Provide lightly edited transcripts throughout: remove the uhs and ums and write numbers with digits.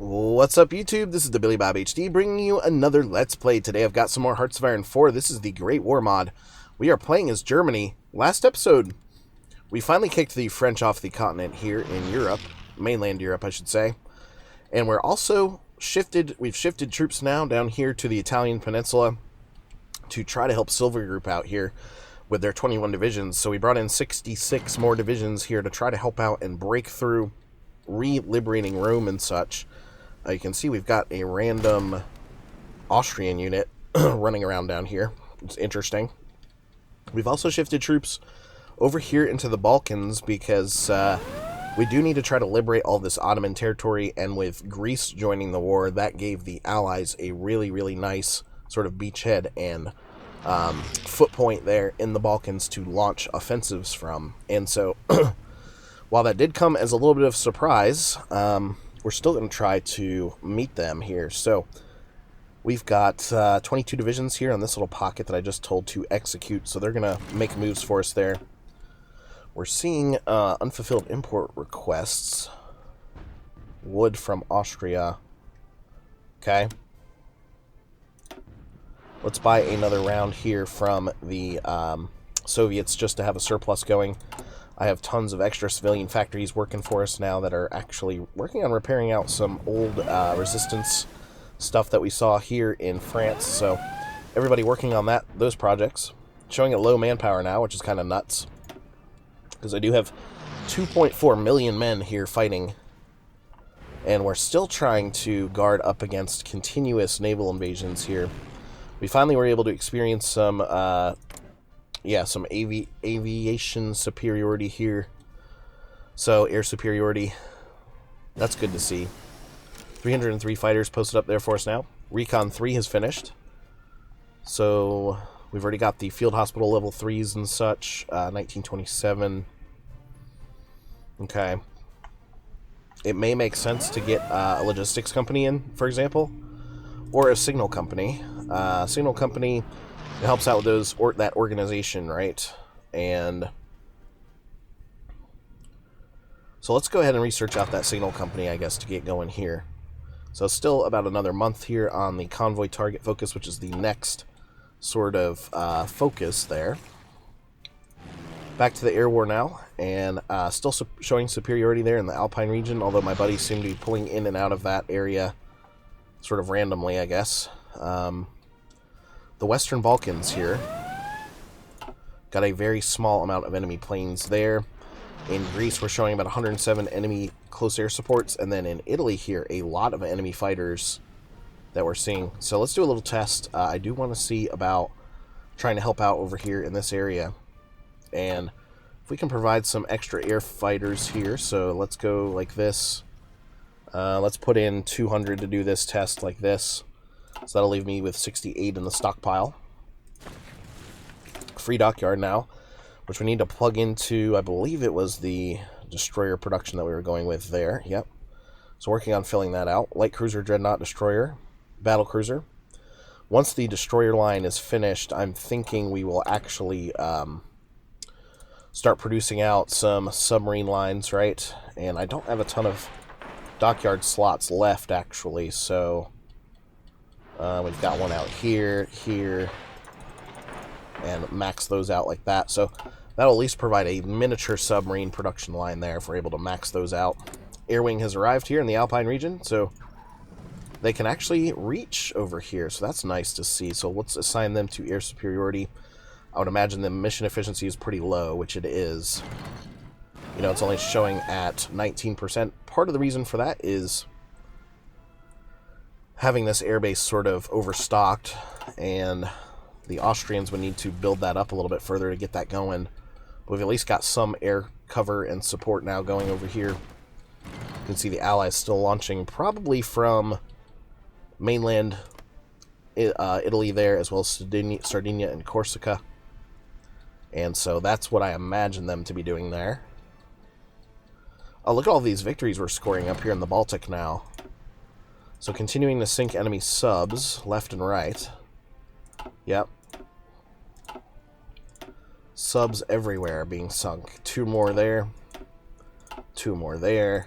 What's up, YouTube? This is the Billy Bob HD bringing you another Let's Play. Today I've got some more Hearts of Iron 4. This is the Great War mod. We are playing as Germany. Last episode, we finally kicked the French off the continent here in Europe. Mainland Europe, I should say. And we're also we've shifted troops now down here to the Italian peninsula to try to help Silver Group out here with their 21 divisions. So we brought in 66 more divisions here to try to help out and break through, re-liberating Rome and such. You can see we've got a random Austrian unit running around down here. It's interesting. We've also shifted troops over here into the Balkans because we do need to try to liberate all this Ottoman territory, and with Greece joining the war, that gave the Allies a really, really nice sort of beachhead and foot point there in the Balkans to launch offensives from. And so, while that did come as a little bit of a surprise, we're still going to try to meet them here. So we've got 22 divisions here on this little pocket that I just told to execute. So they're going to make moves for us there. We're seeing unfulfilled import requests. Wood from Austria. Okay. Let's buy another round here from the Soviets just to have a surplus going. I have tons of extra civilian factories working for us now that are actually working on repairing out some old resistance stuff that we saw here in France. So everybody working on those projects. Showing a low manpower now, which is kind of nuts, because I do have 2.4 million men here fighting, and we're still trying to guard up against continuous naval invasions here. We finally were able to experience some some aviation superiority here. So, air superiority. That's good to see. 303 fighters posted up there for us now. Recon 3 has finished. So, we've already got the field hospital level 3s and such. 1927. Okay. It may make sense to get a logistics company in, for example. Or a signal company. Signal company... It helps out with that organization, right? And so let's go ahead and research out that signal company, I guess, to get going here. So still about another month here on the convoy target focus, which is the next sort of focus there. Back to the air war now, and still showing superiority there in the Alpine region, although my buddies seem to be pulling in and out of that area sort of randomly, I guess. The Western Balkans here got a very small amount of enemy planes there. In Greece, we're showing about 107 enemy close air supports, and then in Italy here, a lot of enemy fighters that we're seeing. So let's do a little test. I do want to see about trying to help out over here in this area, and if we can provide some extra air fighters here. So let's go like this. Let's put in 200 to do this test like this. So that'll leave me with 68 in the stockpile. Free dockyard now, which we need to plug into, I believe it was the destroyer production that we were going with there. Yep. So working on filling that out. Light cruiser, dreadnought, destroyer, battle cruiser. Once the destroyer line is finished, I'm thinking we will actually start producing out some submarine lines, right? And I don't have a ton of dockyard slots left, actually, so... we've got one out here, and max those out like that. So that'll at least provide a miniature submarine production line there if we're able to max those out. Air Wing has arrived here in the Alpine region, so they can actually reach over here. So that's nice to see. So let's assign them to air superiority. I would imagine the mission efficiency is pretty low, which it is. You know, it's only showing at 19%. Part of the reason for that is having this airbase sort of overstocked, and the Austrians would need to build that up a little bit further to get that going. But we've at least got some air cover and support now going over here. You can see the Allies still launching probably from mainland Italy there, as well as Sardinia and Corsica. And so that's what I imagine them to be doing there. Oh, look at all these victories we're scoring up here in the Baltic now. So continuing to sink enemy subs left and right. Yep. Subs everywhere being sunk. 2 more there. 2 more there.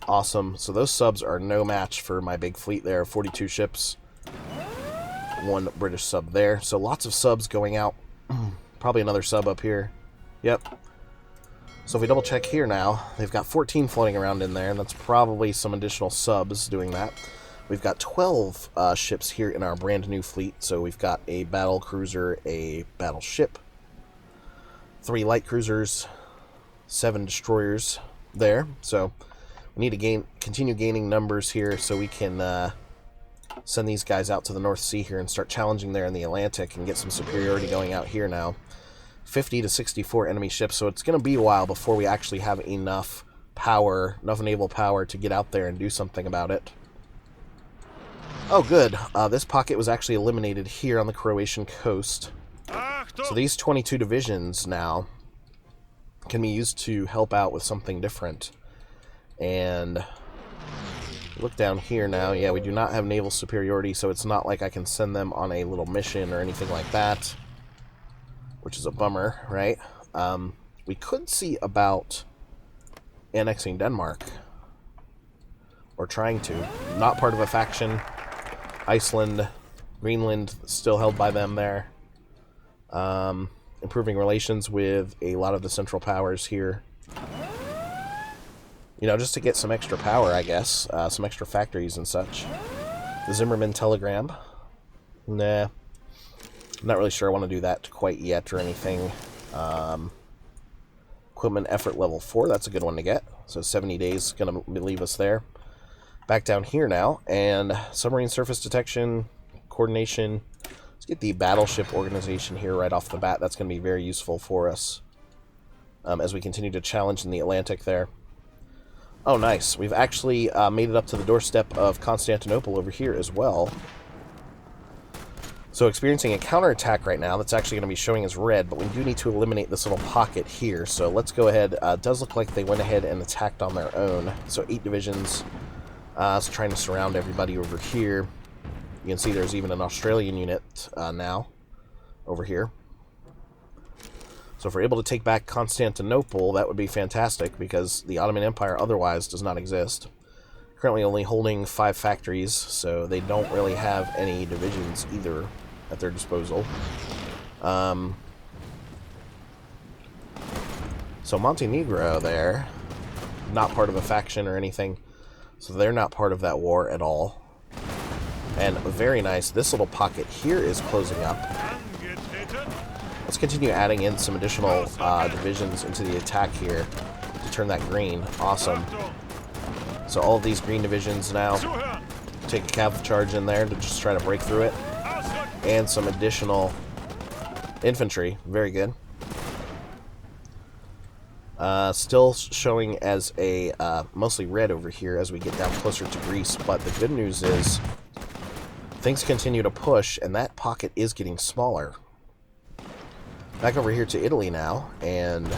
Awesome. So those subs are no match for my big fleet there. 42 ships. 1 British sub there. So lots of subs going out. Probably another sub up here. Yep. So if we double check here now, they've got 14 floating around in there, and that's probably some additional subs doing that. We've got 12 ships here in our brand new fleet. So we've got a battle cruiser, a battleship, 3 light cruisers, 7 destroyers there. So we need to continue gaining numbers here so we can send these guys out to the North Sea here and start challenging there in the Atlantic and get some superiority going out here now. 50 to 64 enemy ships, so it's going to be a while before we actually have enough power, enough naval power to get out there and do something about it. Oh, good. This pocket was actually eliminated here on the Croatian coast. So these 22 divisions now can be used to help out with something different. And look down here now. Yeah, we do not have naval superiority, so it's not like I can send them on a little mission or anything like that, which is a bummer, right? We could see about annexing Denmark, or trying to. Not part of a faction. Iceland, Greenland, still held by them there. Improving relations with a lot of the Central Powers here. You know, just to get some extra power, I guess. Some extra factories and such. The Zimmerman telegram. Nah. I'm not really sure I want to do that quite yet or anything. Equipment effort level 4, that's a good one to get. So 70 days going to leave us there. Back down here now, and submarine surface detection, coordination. Let's get the battleship organization here right off the bat. That's going to be very useful for us as we continue to challenge in the Atlantic there. Oh, nice. We've actually made it up to the doorstep of Constantinople over here as well. So experiencing a counterattack right now. That's actually going to be showing as red, but we do need to eliminate this little pocket here. So let's go ahead. It does look like they went ahead and attacked on their own. So 8 divisions. Trying to surround everybody over here. You can see there's even an Australian unit now over here. So if we're able to take back Constantinople, that would be fantastic, because the Ottoman Empire otherwise does not exist. Currently only holding 5 factories, so they don't really have any divisions either at their disposal. So Montenegro there, not part of a faction or anything. So they're not part of that war at all. And very nice. This little pocket here is closing up. Let's continue adding in some additional divisions into the attack here to turn that green. Awesome. So all of these green divisions now take a cav charge in there to just try to break through it. And some additional infantry. Very good. Still showing as a mostly red over here as we get down closer to Greece, but the good news is things continue to push, and that pocket is getting smaller. Back over here to Italy now, and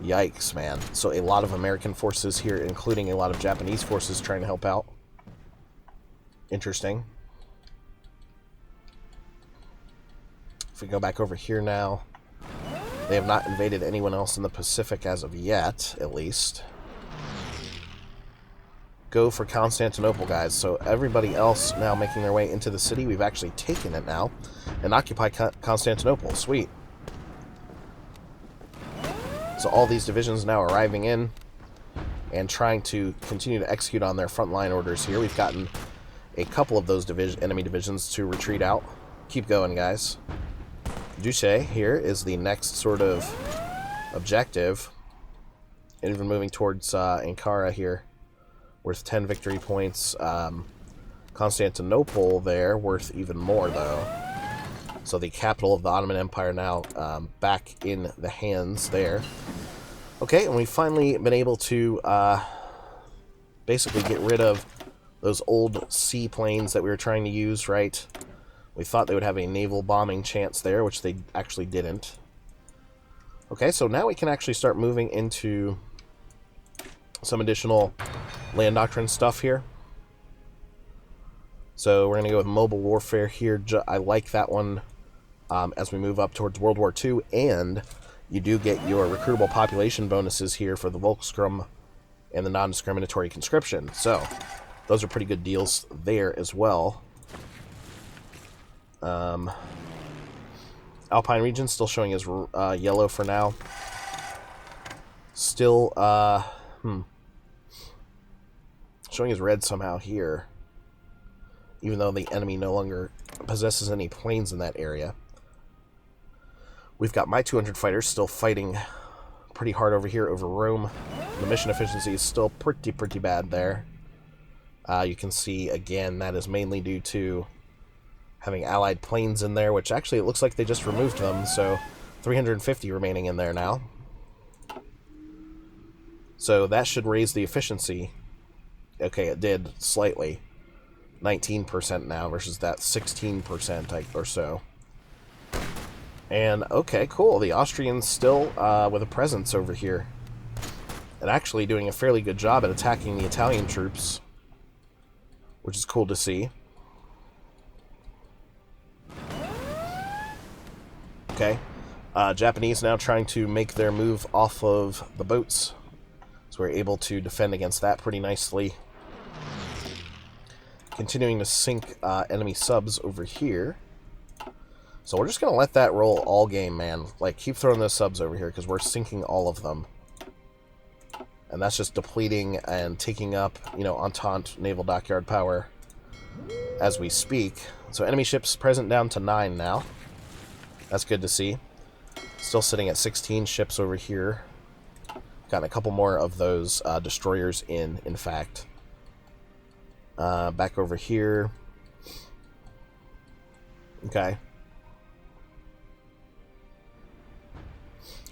yikes, man. So a lot of American forces here, including a lot of Japanese forces trying to help out. Interesting. If we go back over here now, they have not invaded anyone else in the Pacific as of yet, at least. Go for Constantinople, guys. So everybody else now making their way into the city. We've actually taken it now and occupy Constantinople. Sweet. So all these divisions now arriving in and trying to continue to execute on their frontline orders here. We've gotten a couple of those enemy divisions to retreat out. Keep going, guys. Duce here is the next sort of objective. And even moving towards Ankara here, worth 10 victory points. Constantinople there, worth even more, though. So the capital of the Ottoman Empire now back in the hands there. Okay, and we've finally been able to basically get rid of those old seaplanes that we were trying to use, right? We thought they would have a naval bombing chance there, which they actually didn't. Okay, so now we can actually start moving into some additional land doctrine stuff here. So we're going to go with mobile warfare here. I like that one as we move up towards World War II. And you do get your recruitable population bonuses here for the Volkssturm and the non-discriminatory conscription. So those are pretty good deals there as well. Alpine region still showing as yellow for now. Still showing as red somehow here, even though the enemy no longer possesses any planes in that area. We've got my 200 fighters still fighting pretty hard over here over Rome. The mission efficiency is still pretty bad there. You can see, again, that is mainly due to having allied planes in there, which actually it looks like they just removed them, so 350 remaining in there now. So that should raise the efficiency. Okay, it did slightly. 19% now versus that 16% or so. And, okay, cool. The Austrians still with a presence over here. And actually doing a fairly good job at attacking the Italian troops, which is cool to see. Okay. Japanese now trying to make their move off of the boats. So we're able to defend against that pretty nicely. Continuing to sink enemy subs over here. So we're just going to let that roll all game, man. Like, keep throwing those subs over here because we're sinking all of them. And that's just depleting and taking up, you know, Entente naval dockyard power as we speak. So enemy ships present down to 9 now. That's good to see. Still sitting at 16 ships over here. Gotten a couple more of those destroyers in fact. Back over here. Okay.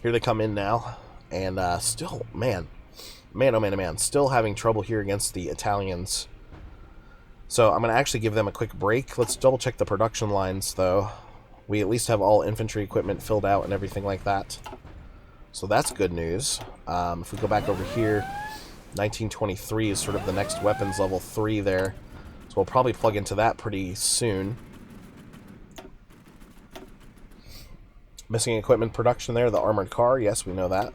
Here they come in now. And still, man, oh man, still having trouble here against the Italians. So I'm going to actually give them a quick break. Let's double check the production lines, though. We at least have all infantry equipment filled out and everything like that. So that's good news. If we go back over here, 1923 is sort of the next weapons level 3 there. So we'll probably plug into that pretty soon. Missing equipment production there, the armored car. Yes, we know that.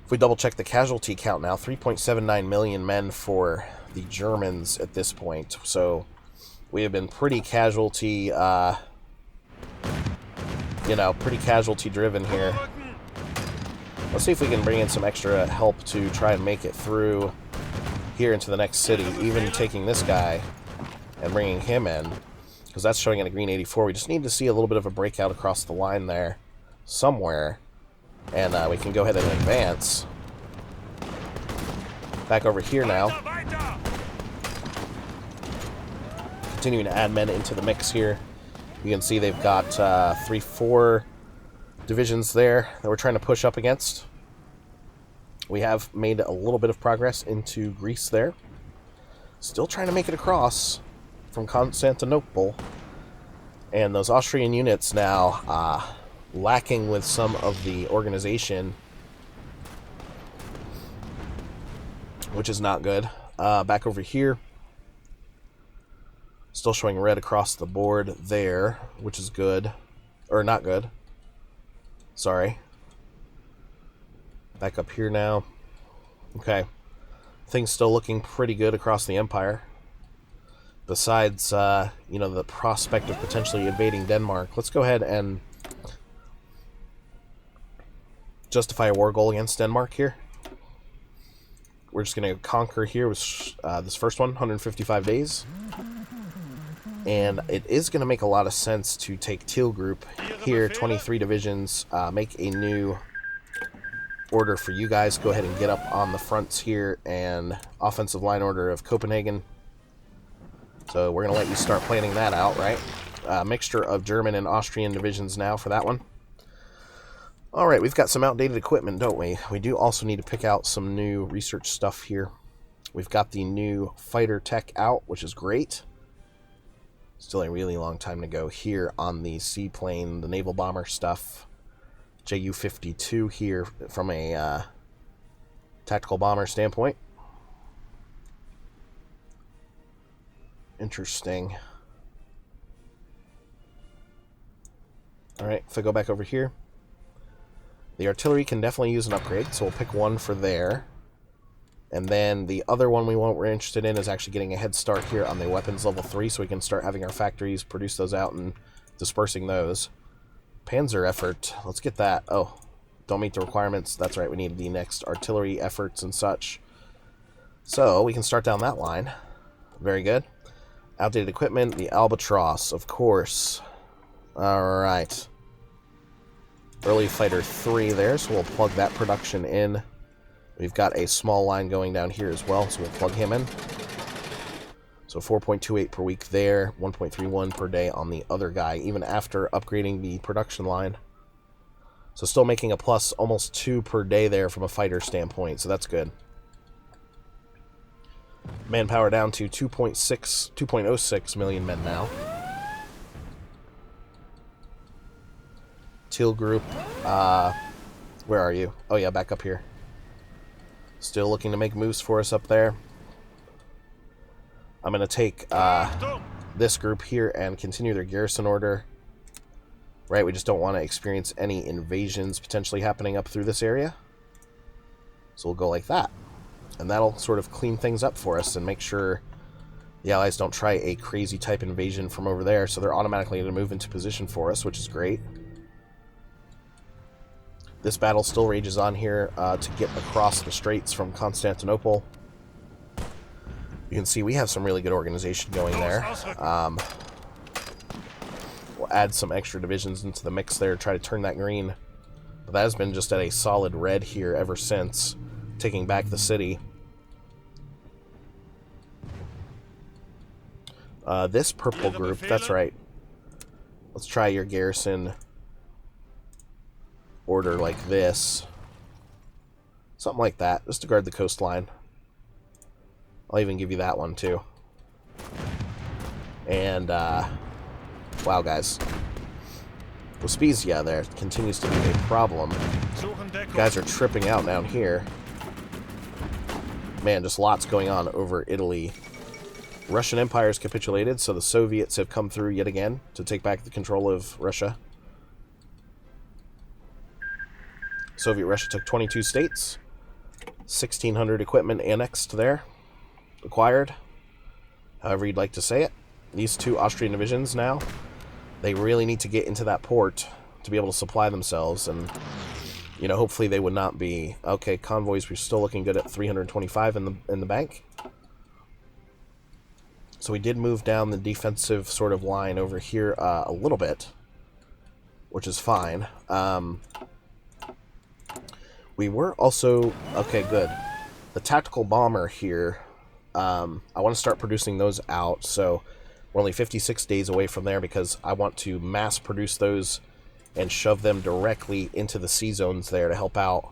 If we double check the casualty count now, 3.79 million men for the Germans at this point. So we have been pretty casualty, pretty casualty driven here. Let's see if we can bring in some extra help to try and make it through here into the next city, even taking this guy and bringing him in, because that's showing in a green 84. We just need to see a little bit of a breakout across the line there somewhere, and we can go ahead and advance. Back over here now. Continuing to add men into the mix here. You can see they've got 3-4 divisions there that we're trying to push up against. We have made a little bit of progress into Greece there. Still trying to make it across from Constantinople. And those Austrian units now lacking with some of the organization, which is not good. Back over here. Still showing red across the board there, which is good. Or not good. Sorry. Back up here now. Okay. Things still looking pretty good across the empire. Besides, the prospect of potentially invading Denmark. Let's go ahead and justify a war goal against Denmark here. We're just going to conquer here with this first one, 155 days. And it is going to make a lot of sense to take Teal Group here, 23 divisions, make a new order for you guys. Go ahead and get up on the fronts here and offensive line order of Copenhagen. So we're going to let you start planning that out, right? Mixture of German and Austrian divisions now for that one. All right, we've got some outdated equipment, don't we? We do also need to pick out some new research stuff here. We've got the new fighter tech out, which is great. Still a really long time to go here on the seaplane, the naval bomber stuff. Ju-52 here from a tactical bomber standpoint. Interesting. Alright, if I go back over here. The artillery can definitely use an upgrade, so we'll pick one for there. And then the other one we're interested in is actually getting a head start here on the weapons level 3, so we can start having our factories produce those out and dispersing those. Panzer effort, let's get that. Oh, don't meet the requirements. That's right, we need the next artillery efforts and such. So we can start down that line. Very good. Outdated equipment, the Albatross, of course. Alright. Early Fighter 3 there, so we'll plug that production in. We've got a small line going down here as well, so we'll plug him in. So 4.28 per week there, 1.31 per day on the other guy, even after upgrading the production line. So still making a plus almost 2 per day there from a fighter standpoint, so that's good. Manpower down to 2.06 million men now. Teal group, where are you? Oh yeah, back up here. Still looking to make moves for us up there. I'm going to take this group here and continue their garrison order. Right, we just don't want to experience any invasions potentially happening up through this area. So we'll go like that. And that'll sort of clean things up for us and make sure the Allies don't try a crazy type invasion from over there. So they're automatically going to move into position for us, which is great. This battle still rages on here to get across the straits from Constantinople. You can see we have some really good organization going there. We'll add some extra divisions into the mix there, try to turn that green. But that has been just at a solid red here ever since, taking back the city. This purple group, that's right. Let's try your garrison order like this. Something like that, just to guard the coastline. I'll even give you that one too. And, wow guys. Waspizia there continues to be a problem. Guys are tripping out down here. Man, just lots going on over Italy. Russian Empire has capitulated, so the Soviets have come through yet again to take back the control of Russia. Soviet Russia took 22 states. 1,600 equipment annexed there. Acquired. However you'd like to say it. These two Austrian divisions now, they really need to get into that port to be able to supply themselves, and you know, hopefully they would not be. Okay, convoys, we're still looking good at 325 in the bank. So we did move down the defensive sort of line over here a little bit, which is fine. We were also, okay, good. The tactical bomber here, I want to start producing those out, so we're only 56 days away from there because I want to mass produce those and shove them directly into the sea zones there to help out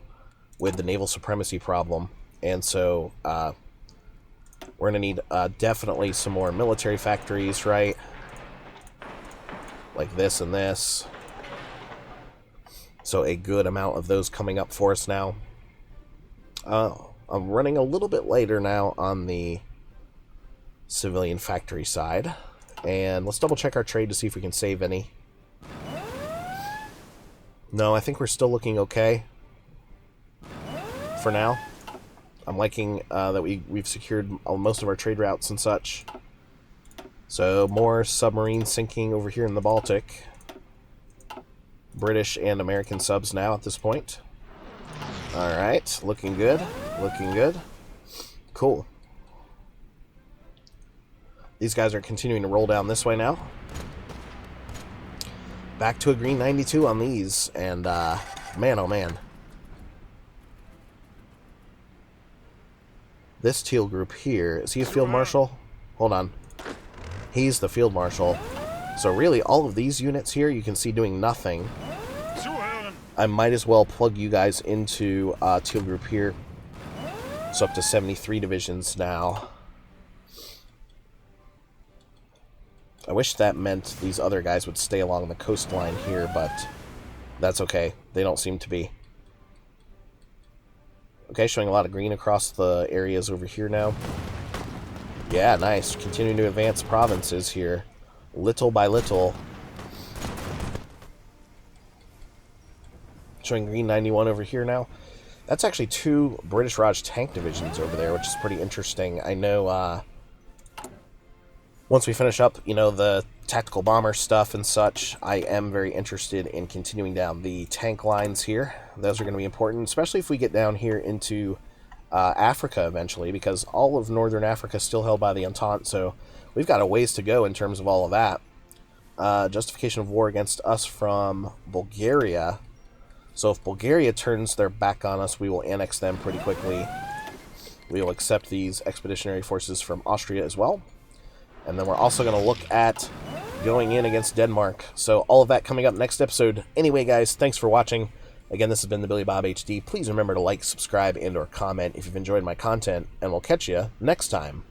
with the naval supremacy problem. And so we're going to need definitely some more military factories, right? Like this and this. So a good amount of those coming up for us now. I'm running a little bit later now on the civilian factory side. And let's double check our trade to see if we can save any. No, I think we're still looking okay for now. I'm liking that we've secured most of our trade routes and such. So more submarine sinking over here in the Baltic. British and American subs now at this point. Alright, looking good. Looking good. Cool. These guys are continuing to roll down this way now. Back to a green 92 on these, and man oh man. This teal group here, is he a field marshal? Hold on. He's the field marshal. So really, all of these units here, you can see doing nothing. I might as well plug you guys into teal group here. So up to 73 divisions now. I wish that meant these other guys would stay along the coastline here, but that's okay. They don't seem to be. Okay, showing a lot of green across the areas over here now. Yeah, nice. Continuing to advance provinces here. Little by little. Showing green 91 over here now. That's actually 2 British Raj tank divisions over there, which is pretty interesting. I know once we finish up, the tactical bomber stuff and such, I am very interested in continuing down the tank lines here. Those are going to be important, especially if we get down here into Africa eventually, because all of northern Africa is still held by the Entente, so we've got a ways to go in terms of all of that. Justification of war against us from Bulgaria. So if Bulgaria turns their back on us, we will annex them pretty quickly. We will accept these expeditionary forces from Austria as well. And then we're also going to look at going in against Denmark. So all of that coming up next episode. Anyway, guys, thanks for watching. Again, this has been the Billy Bob HD. Please remember to like, subscribe, and or comment if you've enjoyed my content, and we'll catch you next time.